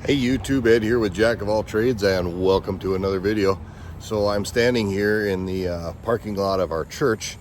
Hey YouTube, Ed here with Jack of All Trades, and welcome to another video. So I'm standing here in the parking lot of our church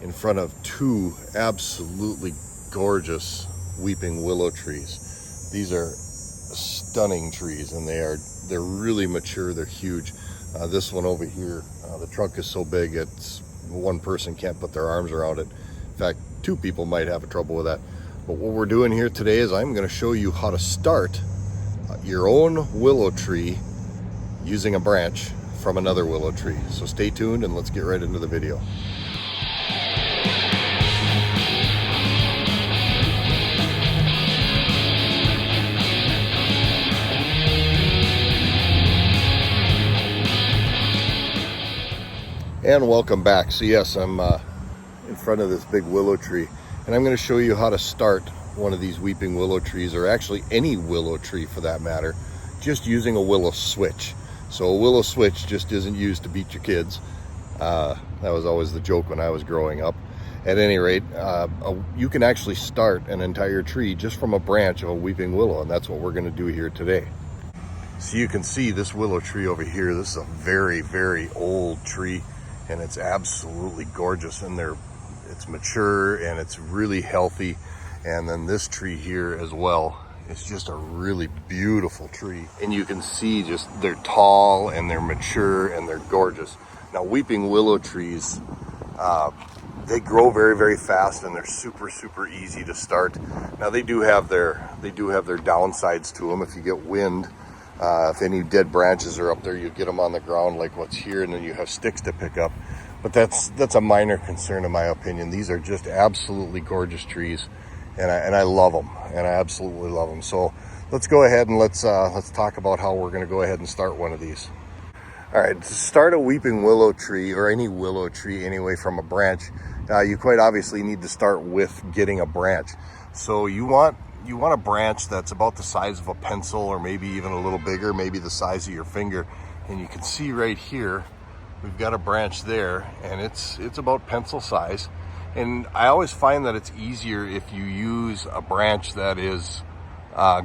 in front of two absolutely gorgeous weeping willow trees. These are stunning trees, and they're really mature. They're huge. This one over here, the trunk is so big it's one person can't put their arms around it. In fact, two people might have trouble with that. But what we're doing here today is I'm going to show you how to start your own willow tree using a branch from another willow tree. So stay tuned and let's get right into the video. And welcome back. So yes, I'm in front of this big willow tree, and I'm going to show you how to start one of these weeping willow trees, or actually any willow tree for that matter, just using a willow switch. So a willow switch just isn't used to beat your kids. That was always the joke when I was growing up. At any rate, you can actually start an entire tree just from a branch of a weeping willow, and that's what we're going to do here today. So you can see this willow tree over here. This is a very, very old tree, and it's absolutely gorgeous, and it's mature and it's really healthy. And then this tree here as well, it's just a really beautiful tree. And you can see just they're tall and they're mature and they're gorgeous. Now weeping willow trees, they grow very, very fast, and they're super, super easy to start. Now they do have their downsides to them. If you get wind, if any dead branches are up there, you get them on the ground like what's here, and then you have sticks to pick up. But that's a minor concern in my opinion. These are just absolutely gorgeous trees. And I love them, and I absolutely love them. So let's go ahead and let's talk about how we're going to go ahead and start one of these. All right, to start a weeping willow tree, or any willow tree anyway, from a branch, you quite obviously need to start with getting a branch. So you want a branch that's about the size of a pencil, or maybe even a little bigger, maybe the size of your finger. And you can see right here, we've got a branch there, and it's about pencil size. And I always find that it's easier if you use a branch that is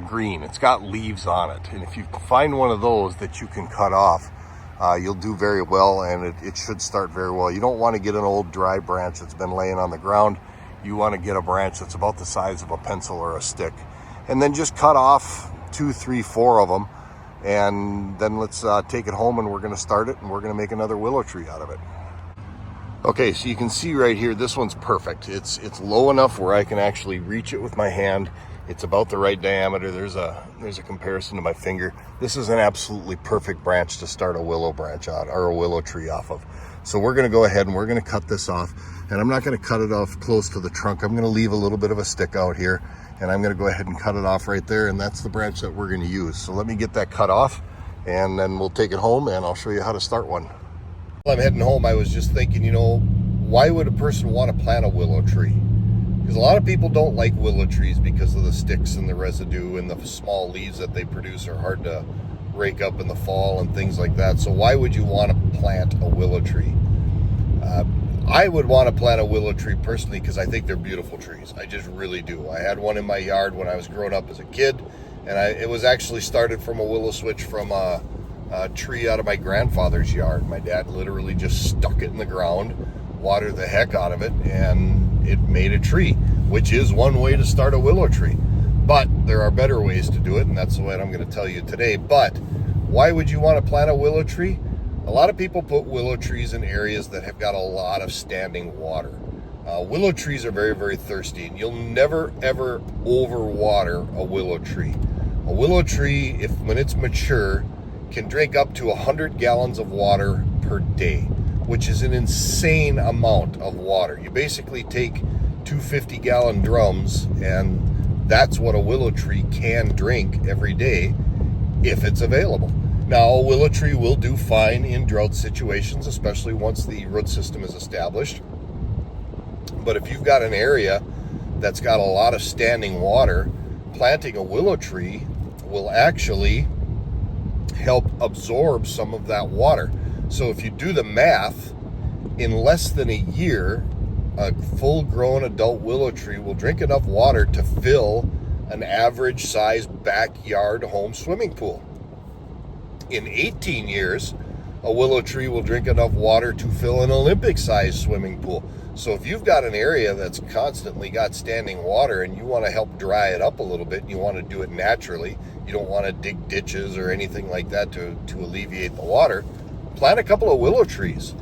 green. It's got leaves on it. And if you find one of those that you can cut off, you'll do very well, and it should start very well. You don't want to get an old dry branch that's been laying on the ground. You want to get a branch that's about the size of a pencil or a stick. And then just cut off 2, 3, 4 of them. And then let's take it home, and we're going to start it, and we're going to make another willow tree out of it. Okay, so you can see right here, this one's perfect. It's low enough where I can actually reach it with my hand. It's about the right diameter. There's a comparison to my finger. This is an absolutely perfect branch to start a willow branch on, or a willow tree off of. So we're going to go ahead and we're going to cut this off. And I'm not going to cut it off close to the trunk. I'm going to leave a little bit of a stick out here, and I'm going to go ahead and cut it off right there. And that's the branch that we're going to use. So let me get that cut off, and then we'll take it home and I'll show you how to start one. While I'm heading home, I was just thinking, why would a person want to plant a willow tree? Because a lot of people don't like willow trees because of the sticks and the residue, and the small leaves that they produce are hard to rake up in the fall and things like that. So why would you want to plant a willow tree? I would want to plant a willow tree personally because I think they're beautiful trees. I just really do. I had one in my yard when I was growing up as a kid, and it was actually started from a willow switch from a tree out of my grandfather's yard. My dad literally just stuck it in the ground, watered the heck out of it, and it made a tree, which is one way to start a willow tree. But there are better ways to do it, and that's what I'm going to tell you today. But why would you want to plant a willow tree? A lot of people put willow trees in areas that have got a lot of standing water. Willow trees are very, very thirsty, and you'll never, ever overwater a willow tree. A willow tree, when it's mature, can drink up to 100 gallons of water per day, which is an insane amount of water. You basically take 2 50-gallon drums, and that's what a willow tree can drink every day if it's available. Now, a willow tree will do fine in drought situations, especially once the root system is established. But if you've got an area that's got a lot of standing water, planting a willow tree will actually help absorb some of that water. So if you do the math, in less than a year, a full-grown adult willow tree will drink enough water to fill an average size backyard home swimming pool. In 18 years, a willow tree will drink enough water to fill an Olympic-sized swimming pool. So if you've got an area that's constantly got standing water and you want to help dry it up a little bit and you want to do it naturally, you don't want to dig ditches or anything like that to alleviate the water, plant a couple of willow trees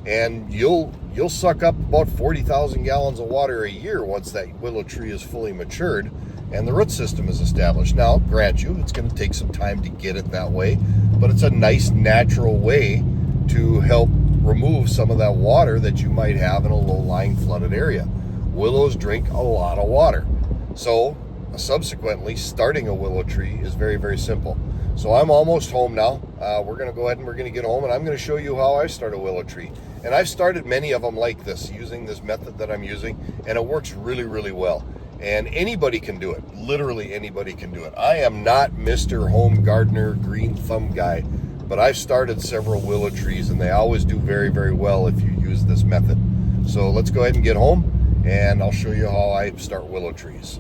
and you'll suck up about 40,000 gallons of water a year once that willow tree is fully matured and the root system is established. Now, grant you, it's going to take some time to get it that way, but it's a nice natural way to help remove some of that water that you might have in a low-lying flooded area. Willows drink a lot of water. So, subsequently, starting a willow tree is very, very simple. So I'm almost home now. We're going to go ahead and we're going to get home, and I'm going to show you how I start a willow tree. And I've started many of them like this, using this method that I'm using, and it works really, really well. And anybody can do it. Literally anybody can do it. I am not Mr. Home Gardener Green Thumb guy, but I've started several willow trees, and they always do very, very well if you use this method. So let's go ahead and get home, and I'll show you how I start willow trees.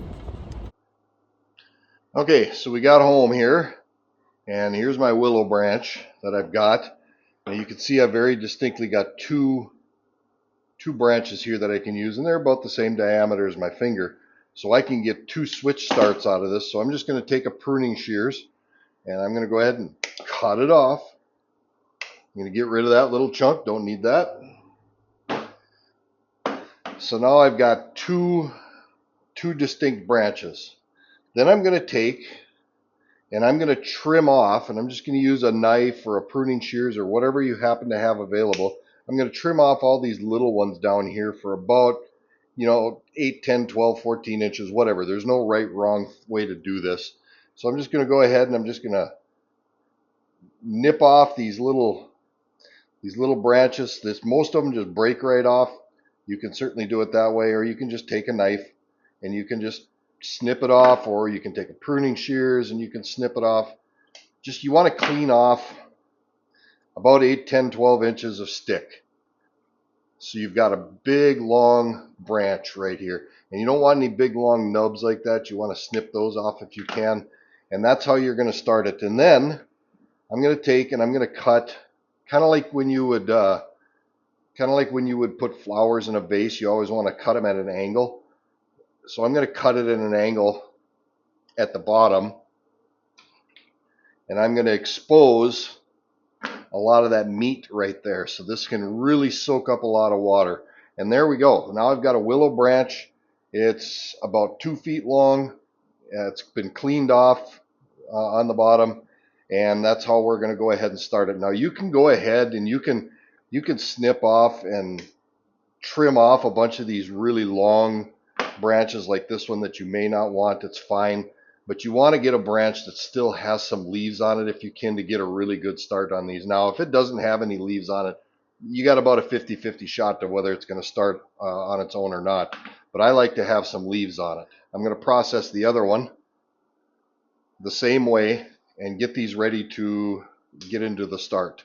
Okay, so we got home here, and here's my willow branch that I've got. And you can see I've very distinctly got two branches here that I can use, and they're about the same diameter as my finger. So I can get 2 switch starts out of this. So I'm just going to take a pruning shears, and I'm going to go ahead and cut it off. I'm going to get rid of that little chunk. Don't need that. So now I've got two distinct branches. Then I'm going to take and I'm going to trim off, and I'm just going to use a knife or a pruning shears or whatever you happen to have available. I'm going to trim off all these little ones down here for about, 8, 10, 12, 14 inches, whatever. There's no right, wrong way to do this. So I'm just going to go ahead and I'm just going to nip off these little branches. Most of them just break right off. You can certainly do it that way, or you can just take a knife and you can just snip it off, or you can take a pruning shears and you can snip it off. Just, you want to clean off about 8, 10, 12 inches of stick. So you've got a big long branch right here, and you don't want any big long nubs like that. You want to snip those off if you can, and that's how you're going to start it. And then I'm going to take and I'm going to cut, kind of like when you would put flowers in a vase. You always want to cut them at an angle. So I'm going to cut it at an angle at the bottom, and I'm going to expose a lot of that meat right there. So this can really soak up a lot of water. And there we go. Now I've got a willow branch. It's about 2 feet long. It's been cleaned off on the bottom, and that's how we're going to go ahead and start it. Now you can go ahead and you can snip off and trim off a bunch of these really long branches like this one that you may not want. It's fine, but you want to get a branch that still has some leaves on it if you can, to get a really good start on these. Now if it doesn't have any leaves on it, you got about a 50-50 shot to whether it's going to start on its own or not, but I like to have some leaves on it. I'm going to process the other one the same way and get these ready to get into the start.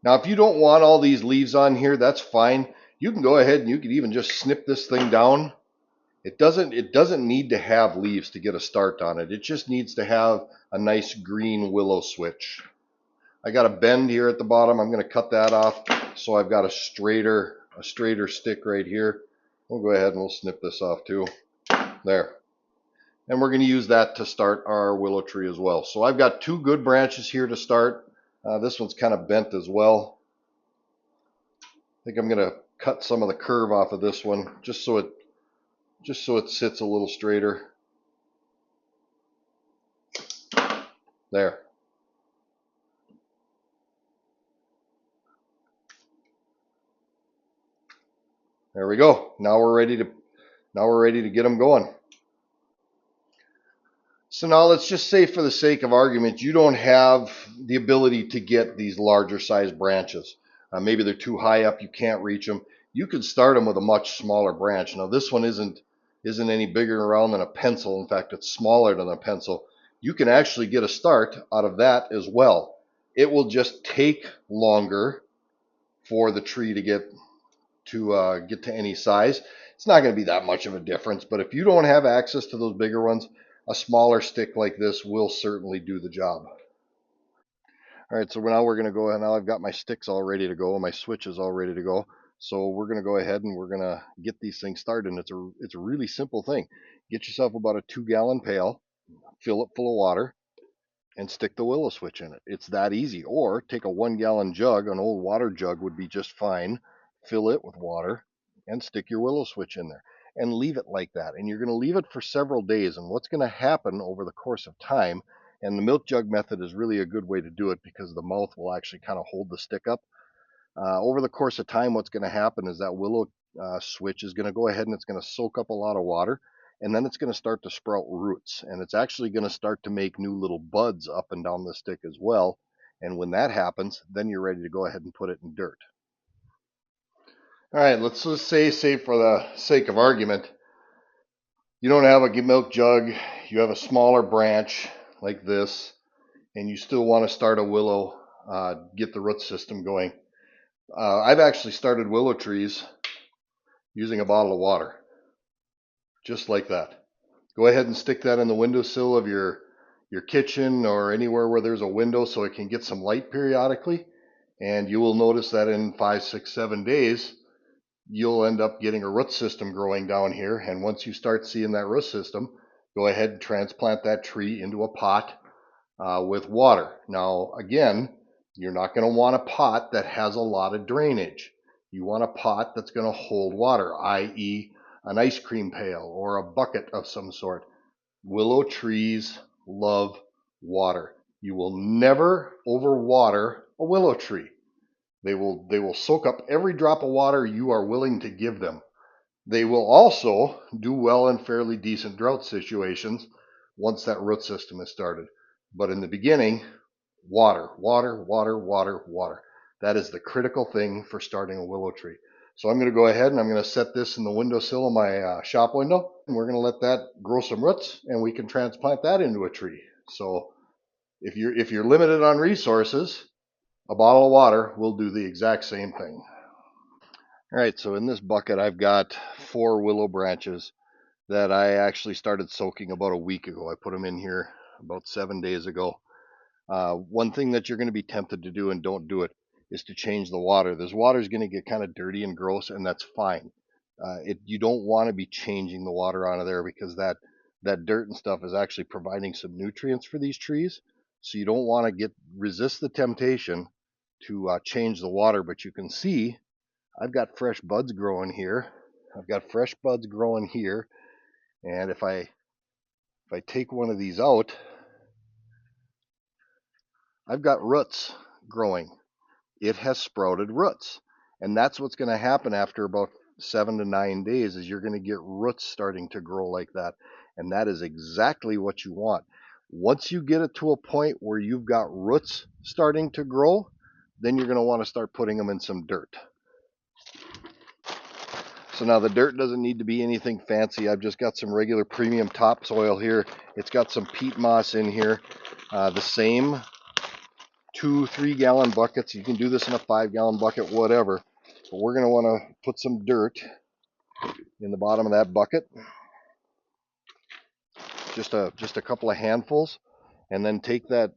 Now if you don't want all these leaves on here, that's fine. You can go ahead and you can even just snip this thing down. It doesn't need to have leaves to get a start on it. It just needs to have a nice green willow switch. I got a bend here at the bottom. I'm going to cut that off, so I've got a straighter stick right here. We'll go ahead and we'll snip this off too. There. And we're going to use that to start our willow tree as well. So I've got 2 good branches here to start. This one's kind of bent as well. I think I'm going to cut some of the curve off of this one just so it sits a little straighter. There. There we go. Now we're ready to get them going. So now let's just say, for the sake of argument, you don't have the ability to get these larger size branches. Maybe they're too high up, you can't reach them. You could start them with a much smaller branch. Now this one isn't any bigger around than a pencil. In fact, it's smaller than a pencil. You can actually get a start out of that as well. It will just take longer for the tree to get to any size. It's not going to be that much of a difference, but if you don't have access to those bigger ones, a smaller stick like this will certainly do the job. All right, so now we're going to go ahead. Now I've got my sticks all ready to go, my switches all ready to go. So we're going to go ahead and we're going to get these things started. And it's a really simple thing. Get yourself about a 2-gallon pail, fill it full of water, and stick the Willow switch in it. It's that easy. Or take a 1-gallon jug, an old water jug would be just fine. Fill it with water and stick your Willow switch in there and leave it like that. And you're going to leave it for several days. And what's going to happen over the course of time, and the milk jug method is really a good way to do it because the mouth will actually kind of hold the stick up. Over the course of time, what's going to happen is that Willow switch is going to go ahead and it's going to soak up a lot of water, and then it's going to start to sprout roots, and it's actually going to start to make new little buds up and down the stick as well. And when that happens, then you're ready to go ahead and put it in dirt. All right, let's just say for the sake of argument, you don't have a milk jug, you have a smaller branch like this, and you still want to start a willow, get the root system going. I've actually started willow trees using a bottle of water, just like that. Go ahead and stick that in the windowsill of your kitchen or anywhere where there's a window so it can get some light periodically, and you will notice that in 5, 6, 7 days, you'll end up getting a root system growing down here. And once you start seeing that root system, go ahead and transplant that tree into a pot with water. Now, again, you're not going to want a pot that has a lot of drainage. You want a pot that's going to hold water, i.e. an ice cream pail or a bucket of some sort. Willow trees love water. You will never overwater a willow tree. They will soak up every drop of water you are willing to give them. They will also do well in fairly decent drought situations once that root system is started. But in the beginning, water, water, water, water, water. That is the critical thing for starting a willow tree. So I'm going to go ahead and I'm going to set this in the windowsill of my shop window, and we're going to let that grow some roots, and we can transplant that into a tree. So if you're limited on resources, a bottle of water will do the exact same thing. All right, so in this bucket, I've got 4 willow branches that I actually started soaking about a week ago. I put them in here about 7 days ago. One thing that you're going to be tempted to do, and don't do it, is to change the water. This water is going to get kind of dirty and gross, and that's fine. You don't want to be changing the water out of there because that dirt and stuff is actually providing some nutrients for these trees. So you don't want to resist the temptation to change the water. But you can see I've got fresh buds growing here. I've got fresh buds growing here, and if I take one of these out, I've got roots growing. It has sprouted roots, and that's what's going to happen after about 7 to 9 days is you're going to get roots starting to grow like that, and that is exactly what you want. Once you get it to a point where you've got roots starting to grow, then you're going to want to start putting them in some dirt. So now the dirt doesn't need to be anything fancy. I've just got some regular premium topsoil here. It's got some peat moss in here. The same 2-3 gallon buckets. You can do this in a 5-gallon bucket, whatever. But we're going to want to put some dirt in the bottom of that bucket. Just a couple of handfuls, and then take that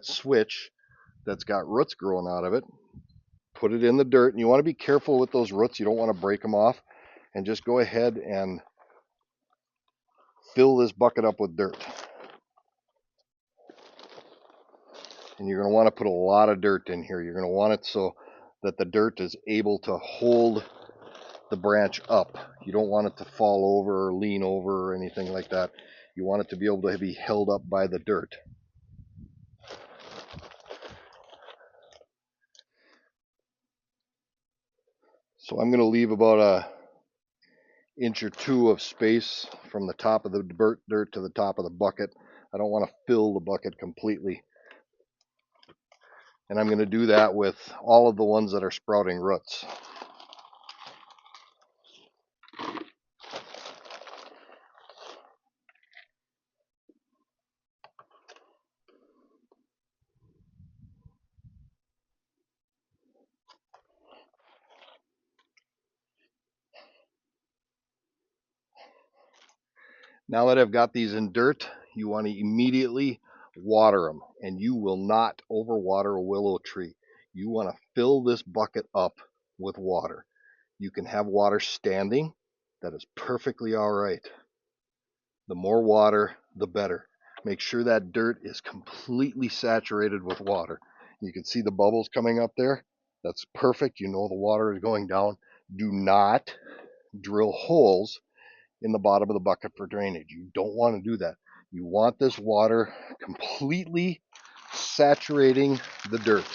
switch that's got roots growing out of it, put it in the dirt, and you want to be careful with those roots. You don't want to break them off, and just go ahead and fill this bucket up with dirt. And you're going to want to put a lot of dirt in here. You're going to want it so that the dirt is able to hold the branch up. You don't want it to fall over or lean over or anything like that. You want it to be able to be held up by the dirt. So I'm going to leave about an inch or 2 of space from the top of the dirt to the top of the bucket. I don't want to fill the bucket completely. And I'm going to do that with all of the ones that are sprouting roots. Now that I've got these in dirt, you want to immediately water them, and you will not overwater a willow tree. You want to fill this bucket up with water. You can have water standing. That is perfectly all right. The more water, the better. Make sure that dirt is completely saturated with water. You can see the bubbles coming up there. That's perfect. You know the water is going down. Do not drill holes in the bottom of the bucket for drainage. You don't want to do that. You want this water completely saturating the dirt.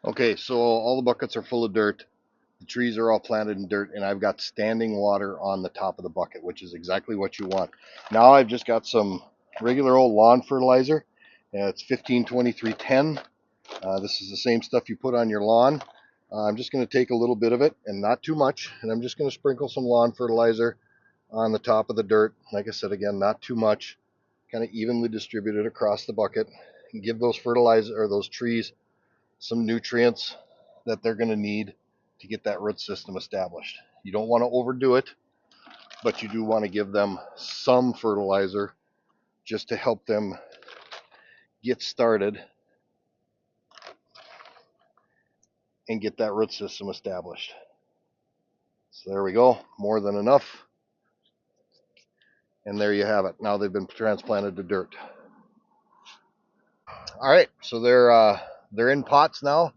Okay, so all the buckets are full of dirt. The trees are all planted in dirt, and I've got standing water on the top of the bucket, which is exactly what you want. Now I've just got some regular old lawn fertilizer. It's 15-23-10. This is the same stuff you put on your lawn. I'm just going to take a little bit of it, and not too much, and I'm just going to sprinkle some lawn fertilizer on the top of the dirt. Like I said, again, not too much. Kind of evenly distributed across the bucket, and give those fertilizer or those trees some nutrients that they're going to need to get that root system established. You don't want to overdo it, but you do want to give them some fertilizer just to help them get started and get that root system established. So there we go, more than enough. And there you have it. Now they've been transplanted to dirt. All right, so they're in pots now.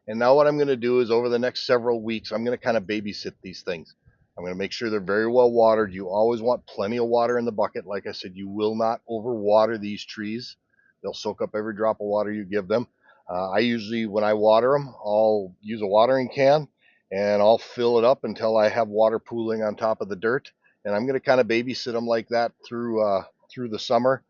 And now what I'm going to do is over the next several weeks, I'm going to kind of babysit these things. I'm going to make sure they're very well watered. You always want plenty of water in the bucket. Like I said, you will not overwater these trees. They'll soak up every drop of water you give them. I usually, when I water them, I'll use a watering can and I'll fill it up until I have water pooling on top of the dirt. And I'm going to kind of babysit them like that through the summer.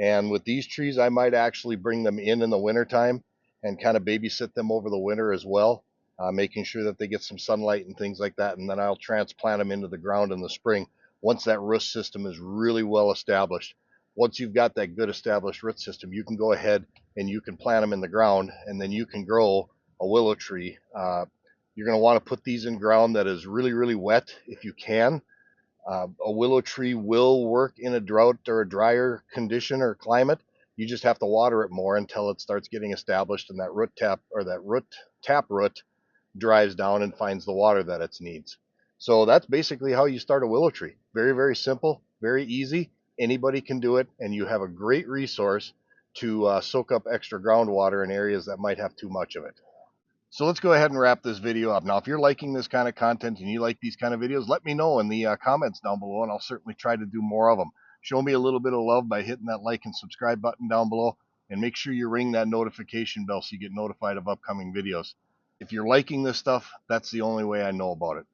And with these trees, I might actually bring them in the wintertime and kind of babysit them over the winter as well, making sure that they get some sunlight and things like that. And then I'll transplant them into the ground in the spring once that root system is really well established. Once you've got that good established root system, you can go ahead and you can plant them in the ground, and then you can grow a willow tree. You're going to want to put these in ground that is really, really wet if you can. A willow tree will work in a drought or a drier condition or climate. You just have to water it more until it starts getting established and that root tap root dries down and finds the water that it needs. So that's basically how you start a willow tree. Very, very simple, very easy. Anybody can do it, and you have a great resource to soak up extra groundwater in areas that might have too much of it. So let's go ahead and wrap this video up. Now, if you're liking this kind of content and you like these kind of videos, let me know in the comments down below, and I'll certainly try to do more of them. Show me a little bit of love by hitting that like and subscribe button down below, and make sure you ring that notification bell so you get notified of upcoming videos. If you're liking this stuff, that's the only way I know about it.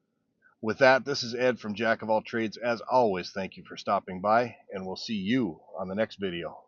With that, this is Ed from Jack of All Trades. As always, thank you for stopping by, and we'll see you on the next video.